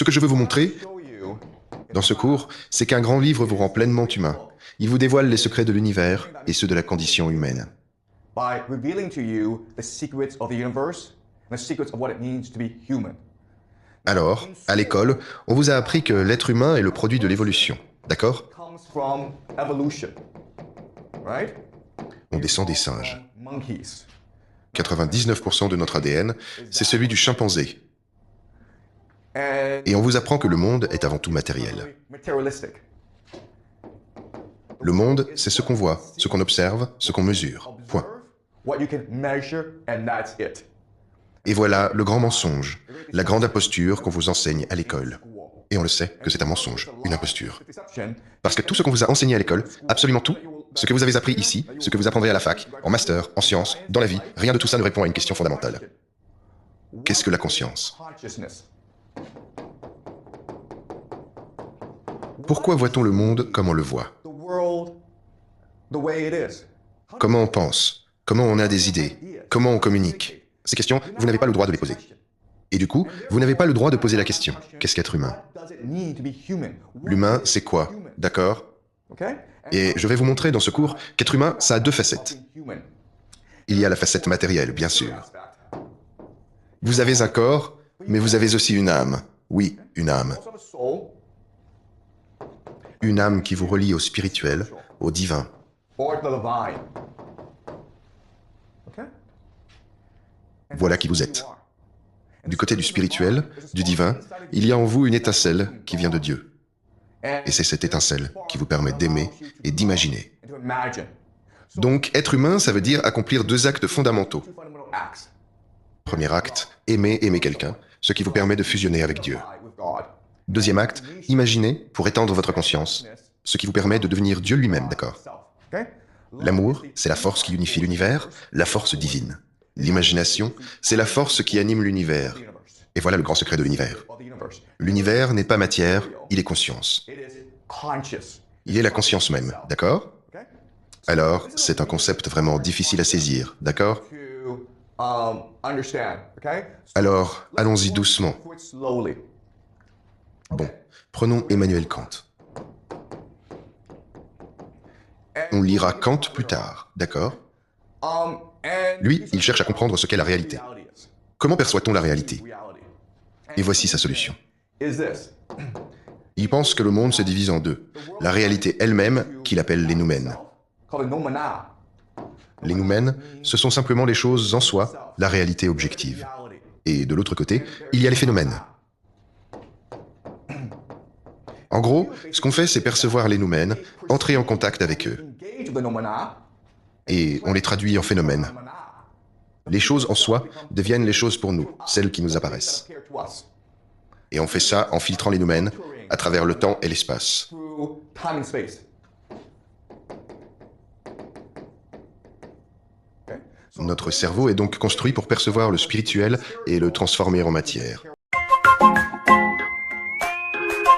Ce que je veux vous montrer dans ce cours, c'est qu'un grand livre vous rend pleinement humain. Il vous dévoile les secrets de l'univers et ceux de la condition humaine. By revealing to you the secrets of the universe and the secrets of what it means to be human. Alors, à l'école, on vous a appris que l'être humain est le produit de l'évolution, d'accord? Comes from evolution, right? On descend des singes. Monkeys. 99% de notre ADN, c'est celui du chimpanzé. And Et on vous apprend que le monde est avant tout matériel. materialistic. Le monde, c'est ce qu'on voit, ce qu'on observe, ce qu'on mesure. Point. What you can measure and that's it. Et voilà le grand mensonge, la grande imposture qu'on vous enseigne à l'école. Et on le sait que c'est un mensonge, une imposture. Deception. Parce que tout ce qu'on vous a enseigné à l'école, absolument tout, ce que vous avez appris ici, ce que vous apprendrez à la fac, en master, en sciences, dans la vie, rien de tout ça ne répond à une question fondamentale. Qu'est-ce que la conscience? Consciousness. Pourquoi voit-on le monde comme on le voit? The world the way it is. Comment on pense? Comment on a des idées? Comment on communique? Ces questions, vous n'avez pas le droit de les poser. Et du coup, vous n'avez pas le droit de poser la question. Qu'est-ce qu'être humain? What does it mean to be human? L'humain, c'est quoi? D'accord? Okay? Et je vais vous montrer dans ce cours qu'être humain, ça a deux facettes. Human. Il y a la facette matérielle, bien sûr. Vous avez un corps, mais vous avez aussi une âme. Oui, une âme. Also the soul Une âme qui vous relie au spirituel, au divin. or the divine. Okay? Voilà qui vous êtes. Du côté du spirituel, du divin, il y a en vous une étincelle qui vient de Dieu. Et c'est cette étincelle qui vous permet d'aimer et d'imaginer. And to imagine. Donc, être humain, ça veut dire accomplir deux actes fondamentaux. Two fundamental acts. Premier acte, aimer quelqu'un, ce qui vous permet de fusionner avec Dieu. With God. Deuxième acte, imaginer pour étendre votre conscience, ce qui vous permet de devenir Dieu lui-même, d'accord? Okay? L'amour, c'est la force qui unifie l'univers, la force divine. L'imagination, c'est la force qui anime l'univers. Et voilà le grand secret de l'univers. Of the universe. L'univers n'est pas matière, il est conscience. It is conscious. Il est la conscience même, d'accord? Okay? Alors, c'est un concept vraiment difficile à saisir, d'accord? To understand. Okay? Alors, allons-y doucement. Do it slowly. Bon, prenons Emmanuel Kant. On lira Kant plus tard, d'accord? And Lui, il cherche à comprendre ce qu'est la réalité. reality is. Comment perçoit-on la réalité? Reality. Et voici sa solution. Is this. Il pense que le monde se divise en deux. La réalité elle-même, qu'il appelle les noumènes. Called the nomana. Les noumènes, ce sont simplement les choses en soi, la réalité objective. Reality. Et de l'autre côté, il y a les phénomènes. En gros, ce qu'on fait, c'est percevoir les noumènes, entrer en contact avec eux, Engage with the nomana. et on les traduit en phénomènes. Les choses en soi deviennent les choses pour nous, celles qui nous apparaissent. Appear to us. Et on fait ça en filtrant les noumènes à travers le temps et l'espace. Through time and space. Okay? Notre cerveau est donc construit pour percevoir le spirituel et le transformer en matière.